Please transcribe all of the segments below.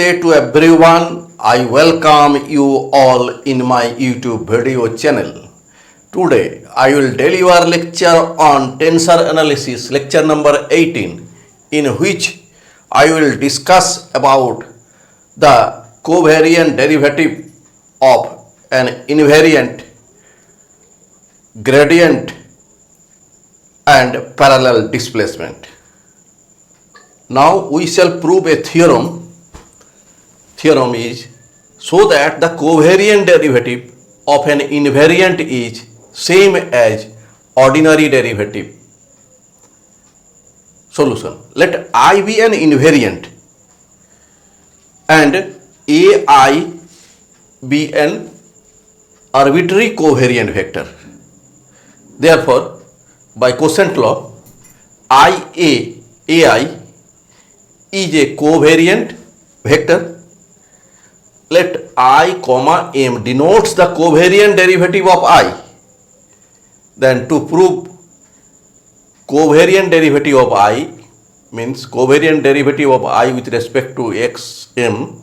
Namaste to everyone. I welcome you all in my YouTube video channel. Today I will deliver lecture on tensor analysis, lecture number 18, in which I will discuss about the covariant derivative of an invariant, gradient and parallel displacement. Now we shall prove a theorem. Theorem is so that the covariant derivative of an invariant is same as ordinary derivative. Solution. Let I be an invariant and AI be an arbitrary covariant vector. Therefore, by quotient law, AI is a covariant vector. Let I comma m denotes the covariant derivative of I. Then to prove covariant derivative of I means covariant derivative of I with respect to xm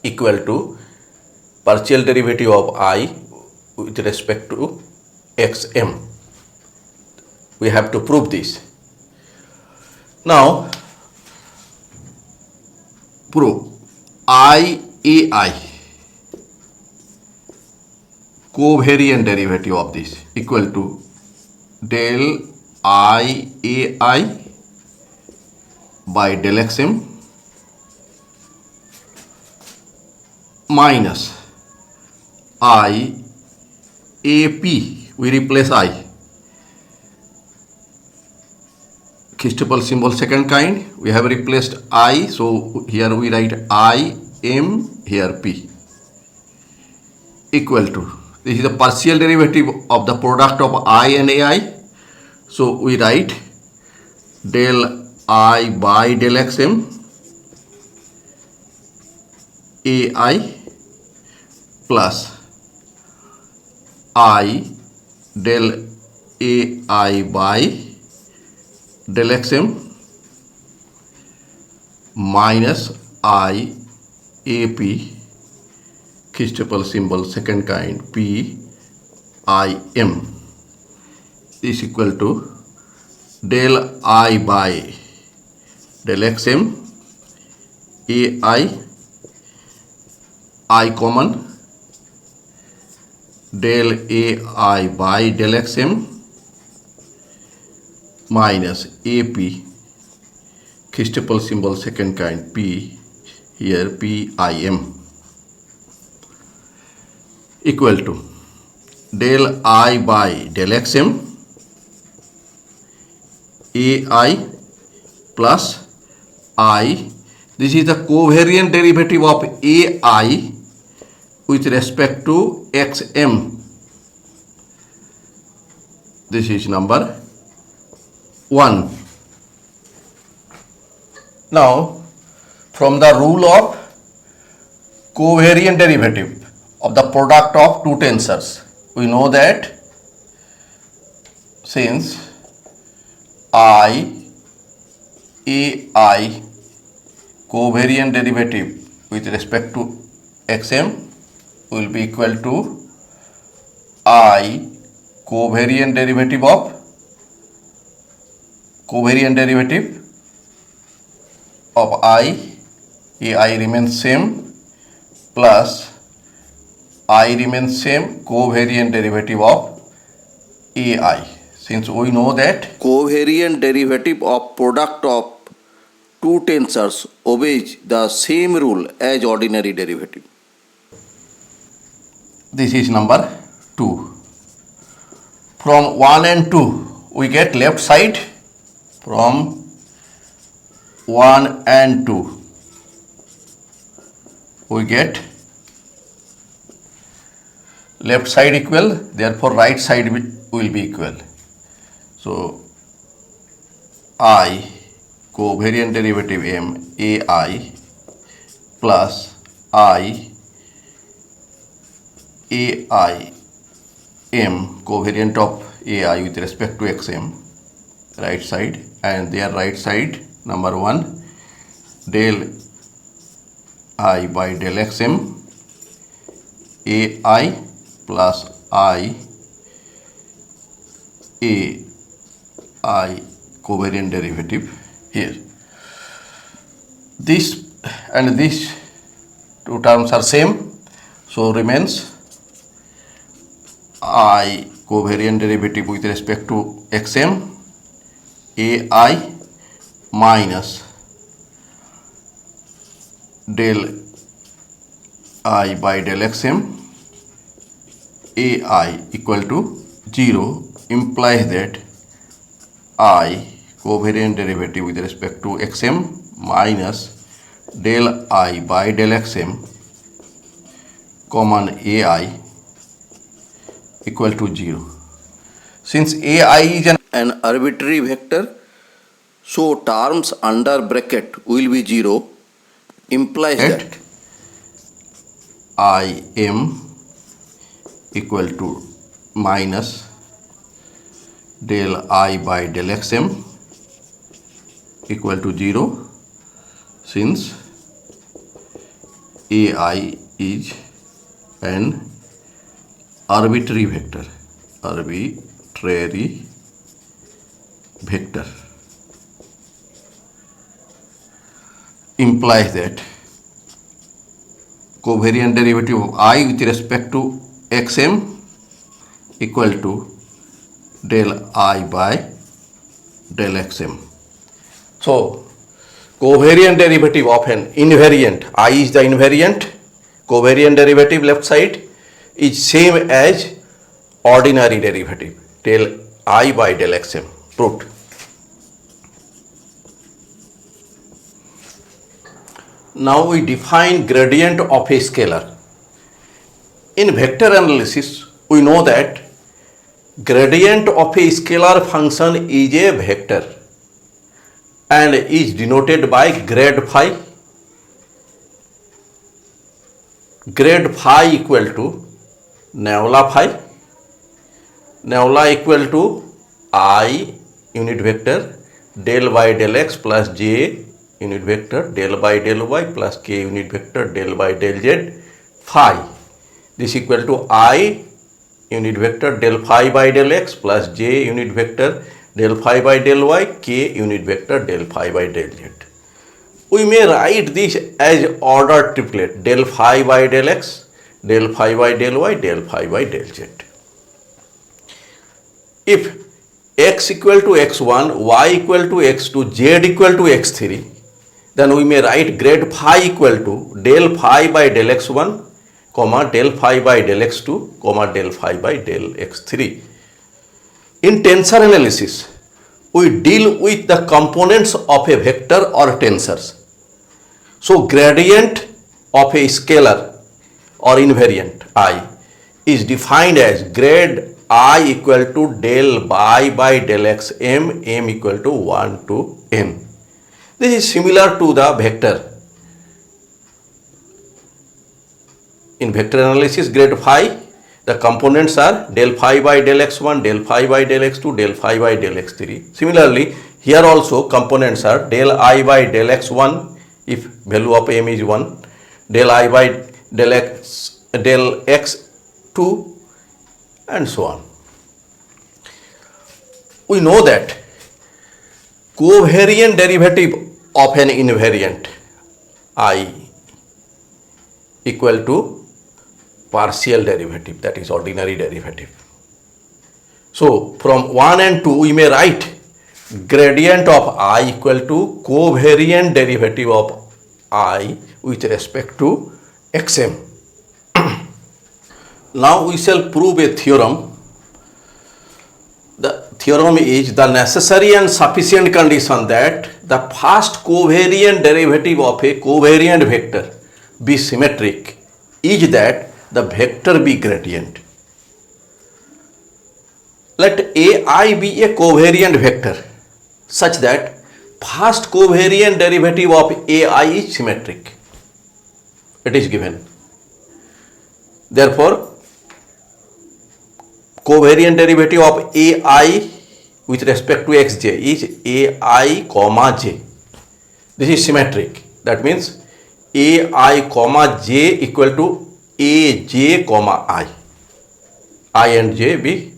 equal to partial derivative of I with respect to xm. We have to prove this. Now prove AI covariant derivative of this equal to del IAI by del xm minus IAP. We replace I. Christopher symbol second kind, we have replaced I, so here we write I m, here p, equal to, this is the partial derivative of the product of I and AI, so we write del I by del xm AI plus I del AI by del xm minus I AP, Christopher symbol second kind, P I M is equal to del I by del xm I common del AI by del xm minus AP, Christopher symbol second kind, P, here PIM equal to del I by del xm AI plus I. This is the covariant derivative of AI with respect to xm. This is number 1. Now, from the rule of covariant derivative of the product of two tensors, we know that since AI covariant derivative with respect to xm will be equal to I covariant derivative of AI remains same plus I remains same covariant derivative of AI. Since we know that covariant derivative of product of two tensors obeys the same rule as ordinary derivative. This is number 2. From 1 and 2 we get left side. From 1 and 2 we get left side equal, therefore right side will be equal. So I covariant derivative m AI plus I m covariant of AI with respect to xm right side, and their right side number 1 del I by del xm ai plus I ai covariant derivative here. This and this two terms are same, so remains I covariant derivative with respect to xm ai minus del I by del xm ai equal to 0 implies that I covariant derivative with respect to xm minus del I by del xm common ai equal to 0. Since ai is an arbitrary vector, so terms under bracket will be 0, implies that I m equal to minus del I by del xm equal to 0, since ai is an arbitrary vector, implies that covariant derivative of I with respect to xm equal to del I by del xm. So covariant derivative of an invariant, I is the invariant, covariant derivative left side is same as ordinary derivative del I by del xm. Proved. Now we define gradient of a scalar. In vector analysis, we know that gradient of a scalar function is a vector and is denoted by grad phi. Grad phi equal to nabla phi. Nabla equal to I unit vector del by del x plus j unit vector del by del y plus k unit vector del by del z phi. This equal to I unit vector del phi by del x plus j unit vector del phi by del y, k unit vector del phi by del z. We may write this as ordered triplet del phi by del x, del phi by del y, del phi by del z. If x equal to x1, y equal to x2, z equal to x3, then we may write grad phi equal to del phi by del x1, comma del phi by del x2, comma del phi by del x3. In tensor analysis, we deal with the components of a vector or tensors. So gradient of a scalar or invariant I is defined as grad I equal to del by del x m equal to 1 to n. This is similar to the vector. In vector analysis, grad phi, the components are del phi by del x1, del phi by del x2, del phi by del x3. Similarly, here also components are del I by del x1 if value of m is 1, del I by del x2 and so on. We know that covariant derivative of an invariant I equal to partial derivative, that is ordinary derivative. So from 1 and 2 we may write gradient of I equal to covariant derivative of I with respect to xm. Now we shall prove a theorem. The theorem is the necessary and sufficient condition that the first covariant derivative of a covariant vector be symmetric is that the vector be gradient. Let AI be a covariant vector such that first covariant derivative of AI is symmetric. It is given. Therefore, covariant derivative of AI with respect to xj is AI comma j. This is symmetric. That means ai comma j equal to aj comma I and j be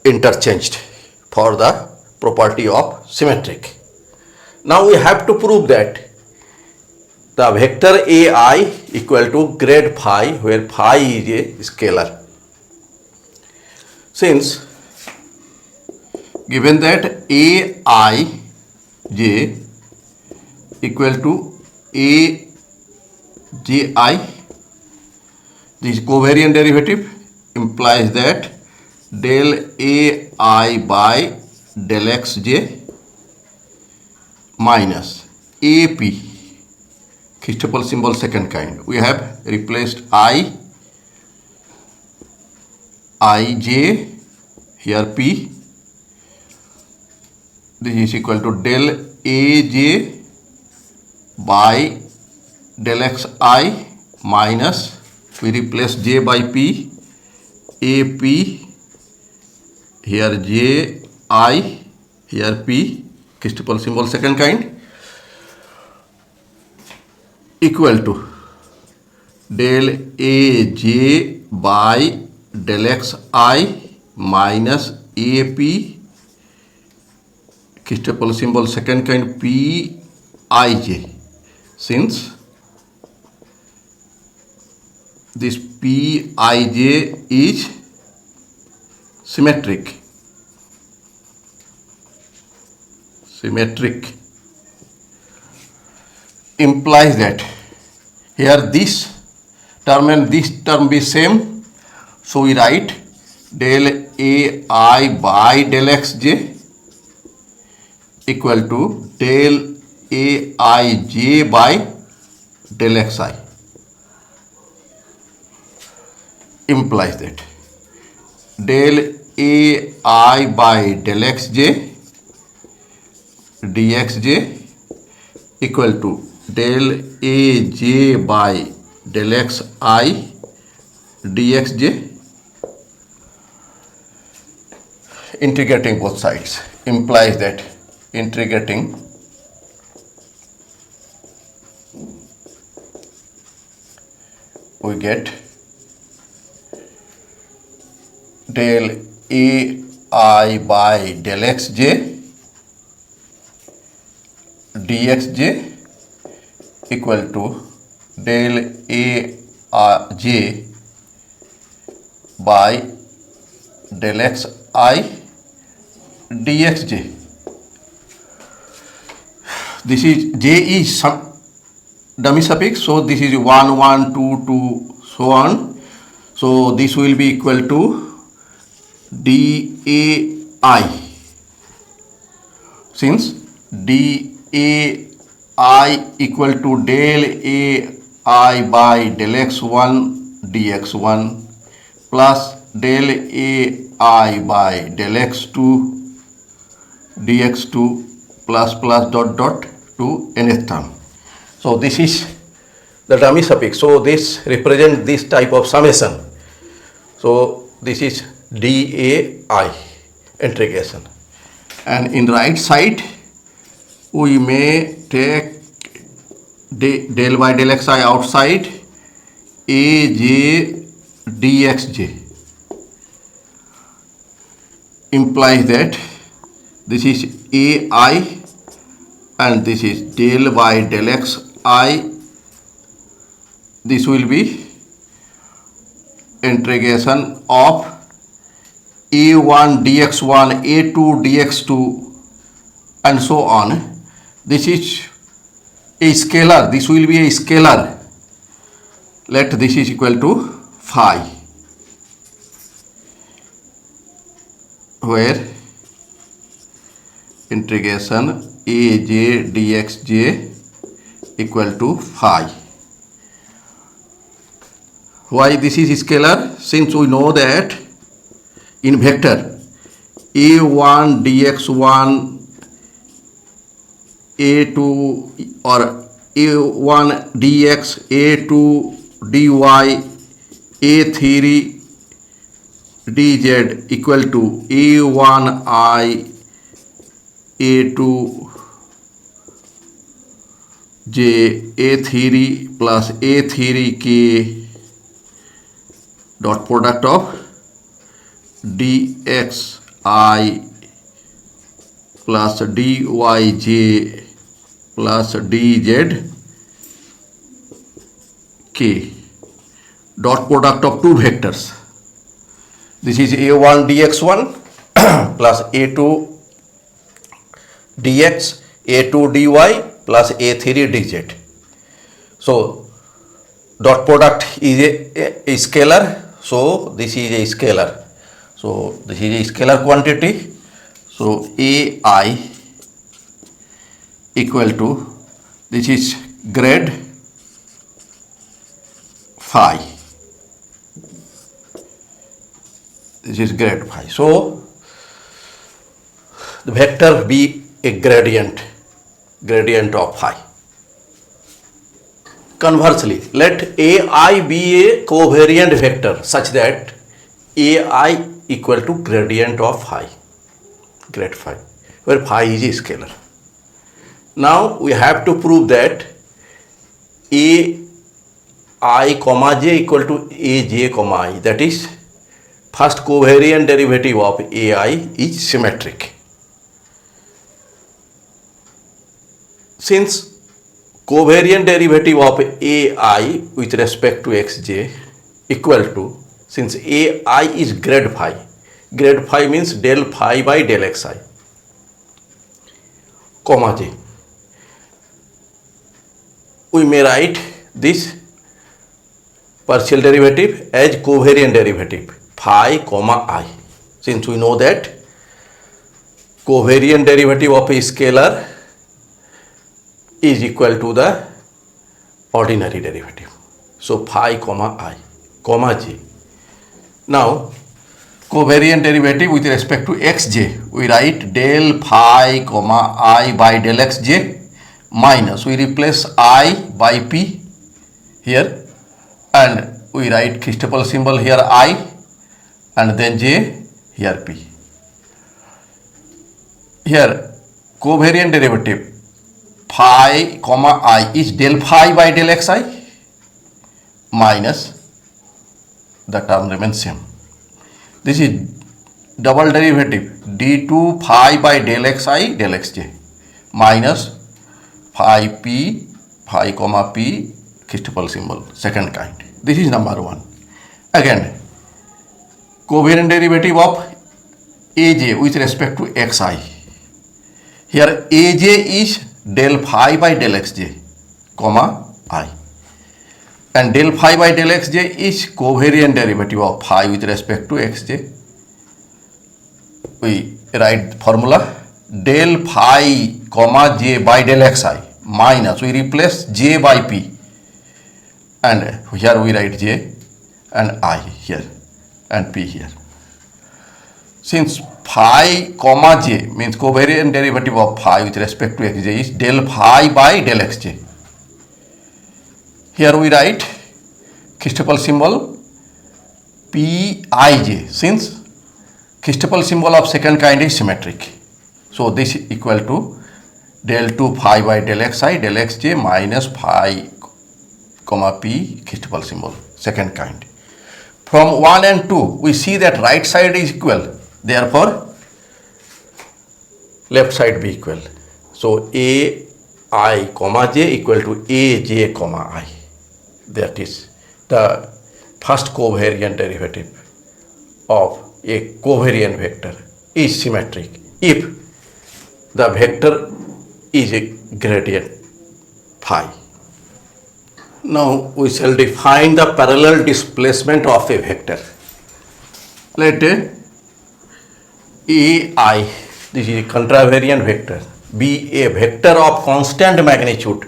interchanged for the property of symmetric. Now we have to prove that the vector ai equal to grade phi, where phi is a scalar. Since given that aij equal to aji, this covariant derivative implies that del ai by del xj minus ap, Christoffel symbol second kind. We have replaced ij, here p. This is equal to del aj by del xi minus, we replace j by p, ap, here j, I, here p, Christoffel symbol second kind, equal to del aj by del xi minus ap, Christoffel symbol second kind pij. Since this pij is symmetric, implies that here this term and this term be same, so we write del ai by del xj equal to del aij by del xi, implies that del ai by del xj dxj equal to del aj by del xi dxj, integrating both sides implies that integrating we get del ai by del xj dxj equal to del aj by del xi dxj. This is j is some dummy suffix, so this is 1 1 2 2 so on, so this will be equal to dai. Since dai equal to del ai by del x1 dx1 plus del ai by del x2 dx2 plus dot dot to nth term. So this is the dummy suffix, so this represents this type of summation. So this is dai integration, and in right side we may take del by del xi outside, aj dxj implies that this is ai and this is del by del xi. This will be integration of a1 dx1, a2 dx2 and so on. This is a scalar, this will be a scalar. Let this is equal to phi, where integration aj dxj equal to phi. Why this is scalar? Since we know that in vector a1 dx1, a2 or a1 dx, a2 dy, a3 dz equal to a1i, a2 যে a3 plus a3k dot product of dxi plus dyj plus dzk dot product of two vectors. This is a1 dx1 plus a2 dx, a2 dy plus a3 dz. So dot product is a scalar, so this is a scalar. So this is a scalar quantity. So ai equal to, this is grade phi. This is grade phi. So the vector be a gradient of phi. Conversely, let ai be a covariant vector such that ai equal to gradient of phi, grade phi, where phi is a scalar. Now we have to prove that ai comma j equal to aj comma I, that is first covariant derivative of ai is symmetric. Since covariant derivative of ai with respect to xj equal to, since ai is grade phi means del phi by del xi, comma j, we may write this partial derivative as covariant derivative phi comma I, since we know that covariant derivative of a scalar is equal to the ordinary derivative. So phi comma I comma j. Now covariant derivative with respect to xj, we write del phi comma I by del xj minus, we replace I by p here and we write Christoffel symbol here I and then j here p. Here covariant derivative phi comma I is del phi by del xi minus, the term remains same. This is double derivative d2 phi by del xi del xj minus phi p phi comma p Christoffel symbol, second kind. This is number one. Again, covariant derivative of aj with respect to xi. Here aj is del phi by del xj comma I, and del phi by del xj is covariant derivative of phi with respect to xj. We write formula del phi comma j by del xi minus, we replace j by p and here we write j and I here and p here. Since phi comma j means covariant derivative of phi with respect to xj is del phi by del xj, here we write Christoffel symbol pij, since Christoffel symbol of second kind is symmetric. So this is equal to del 2 phi by del xi del xj minus phi comma p Christoffel symbol, second kind. From 1 and 2 we see that right side is equal, therefore left side be equal. So a I comma j equal to a j comma I, that is the first covariant derivative of a covariant vector is symmetric if the vector is a gradient phi. Now we shall define the parallel displacement of a vector. Let ai, this is a contravariant vector, be a vector of constant magnitude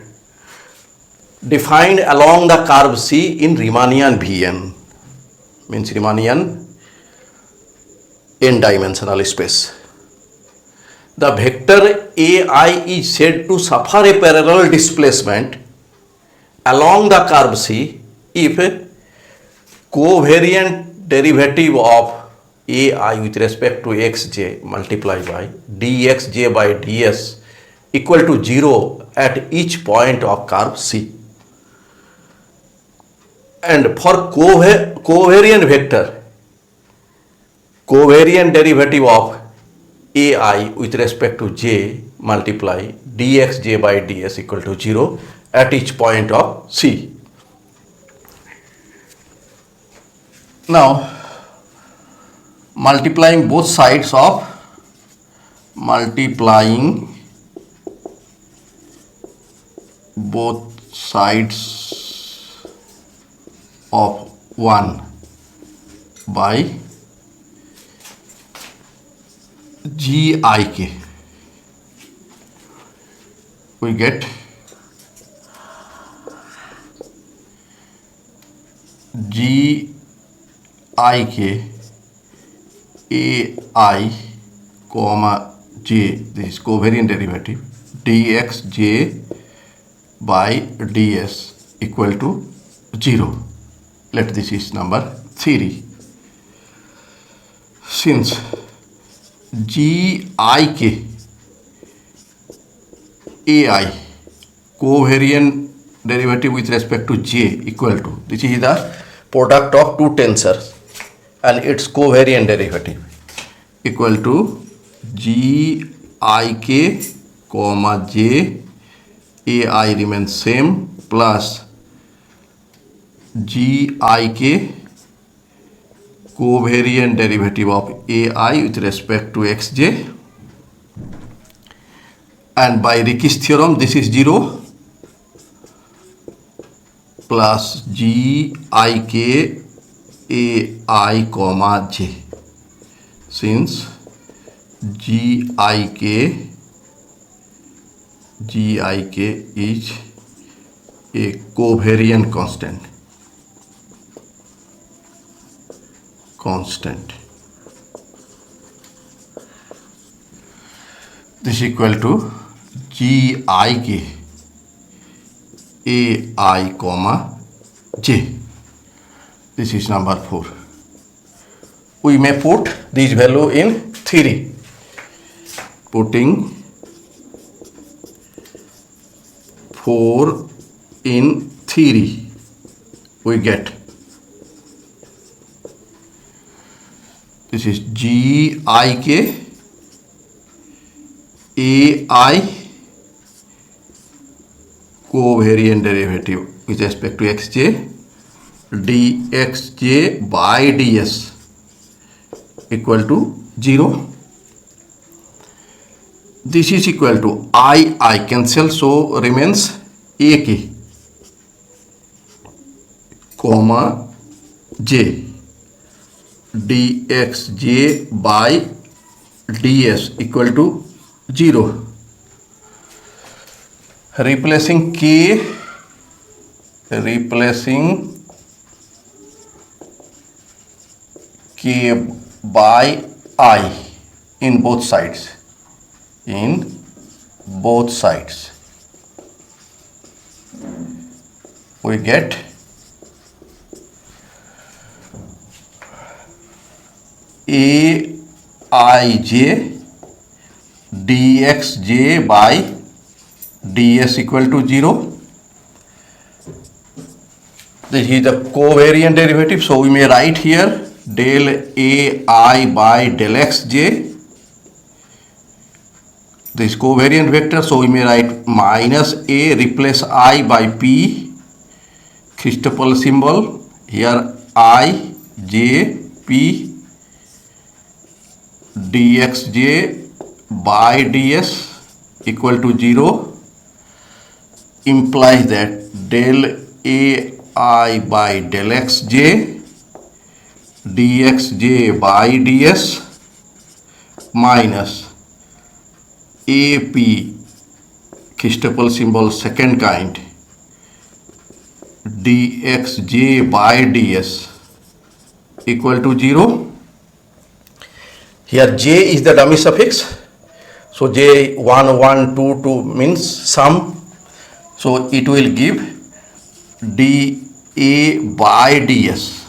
defined along the curve C in Riemannian Vn, means Riemannian n-dimensional space. The vector ai is said to suffer a parallel displacement along the curve C if covariant derivative of ai with respect to xj multiplied by dxj by ds equal to 0 at each point of curve C. And for covariant vector, covariant derivative of ai with respect to j multiply dxj by ds equal to 0 at each point of C. Now, multiplying both sides of of 1 by gik, we get gik ai comma j, this is covariant derivative, dxj by ds equal to 0. Let this is number 3. Since gik ai covariant derivative with respect to j equal to, this is the product of two tensors and its covariant derivative equal to gik comma j, ai remains same, plus gik covariant derivative of ai with respect to xj, and by Ricky's theorem this is 0, plus gik ai comma j, since gik is a covariant constant. This is equal to gik ai comma j. This is number 4. We may put this value in theory. Putting 4 in theory, we get this is gik ai covariant derivative with respect to xj dxj by ds equal to 0. This is equal to I cancel, so remains ak comma j dxj by ds equal to 0. Replacing k by I in both sides. We get aij dxj by ds equal to 0. This is the covariant derivative, so we may write here del ai by del xj. This covariant vector, so we may write minus a, replace I by p, Christoffel symbol, here I, j, p, dxj by ds equal to 0, implies that del ai by del xj dxj by ds minus ap, Christoffel symbol second kind, dxj by ds equal to 0. Here j is the dummy suffix, so j 1 1 2 2 means sum, so it will give dA by ds.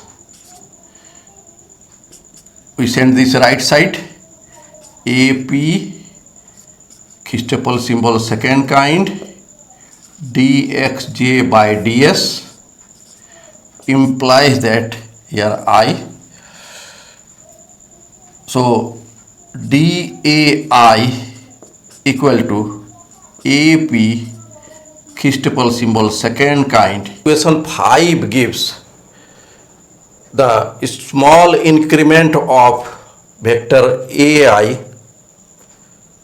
We send this right side, ap, Christoffel symbol second kind, dxj by ds implies that here I, so dai equal to ap Christopher symbol second kind. Equation 5 gives the small increment of vector ai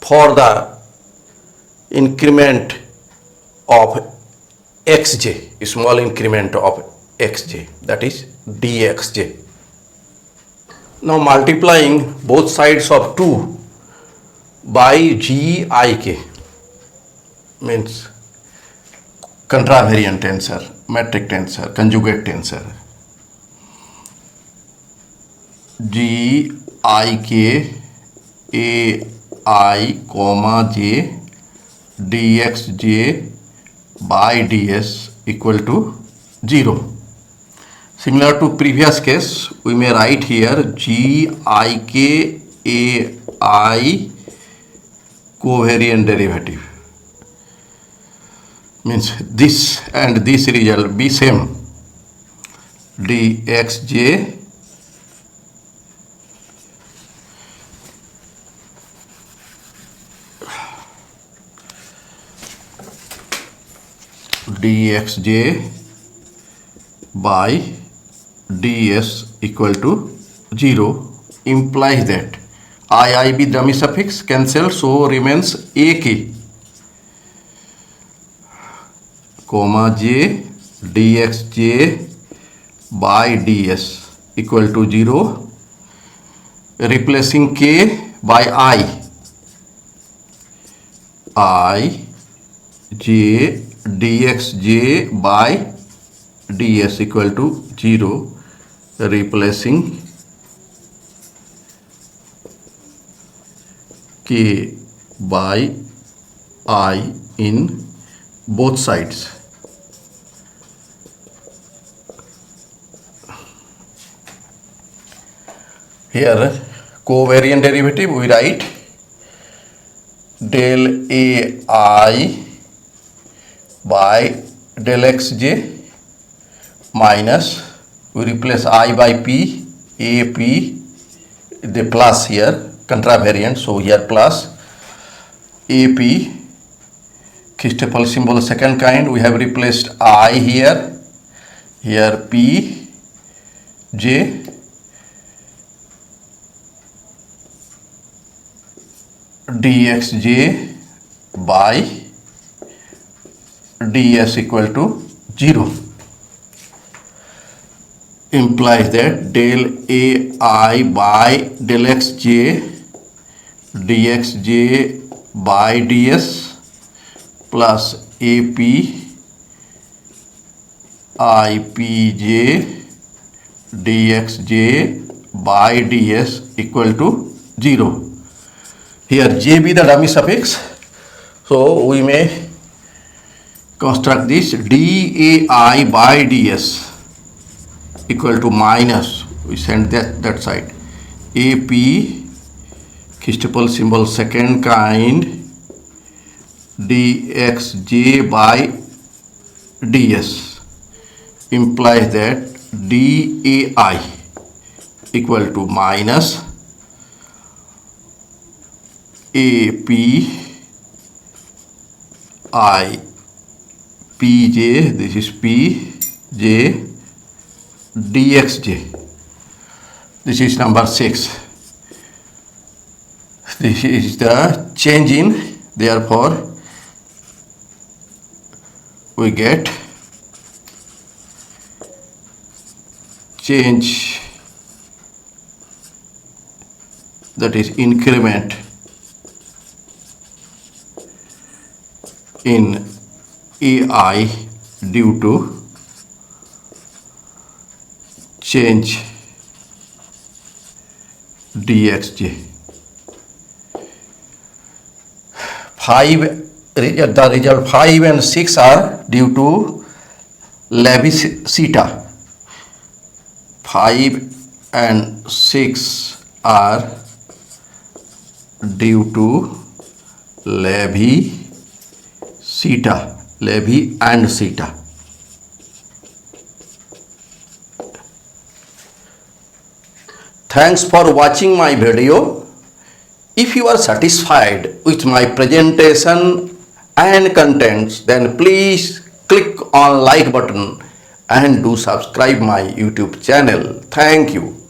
for the increment of xj, small increment of xj, that is dxj. Now multiplying both sides of 2 by gik means contravariant tensor, metric tensor, conjugate tensor. gik ai comma j dxj by ds equal to 0. Similar to previous case, we may write here gik ai covariant derivative, means this and this result be same, dxj by ds equal to 0 implies that I be dummy suffix cancel, so remains ak comma j dxj by ds equal to 0, replacing k by I j dxj by ds equal to 0, replacing k by I in both sides. Here covariant derivative we write del ai by del xj minus, we replace I by p, ap, the plus here, contravariant, so here plus ap, Christopher symbol second kind, we have replaced I here, here p, j, dxj by ds equal to 0, implies that del ai by del xj dxj by ds plus ap ipj dxj by ds equal to 0. Here j be the dummy suffix, so we may construct this dai by ds equal to minus, we send that side, ap Christopher symbol second kind dxj by ds implies that dai equal to minus ap I pj, this is pj dxj, this is number 6. This is the change in, therefore we get change, that is increment in ai due to change dxj. 5 the result 5 and 6 are due to Levi-Theta. 5 and 6 are due to Levi-Theta. Levi and theta. Thanks for watching my video. If you are satisfied with my presentation and contents, then please click on like button and do subscribe my YouTube channel. Thank you.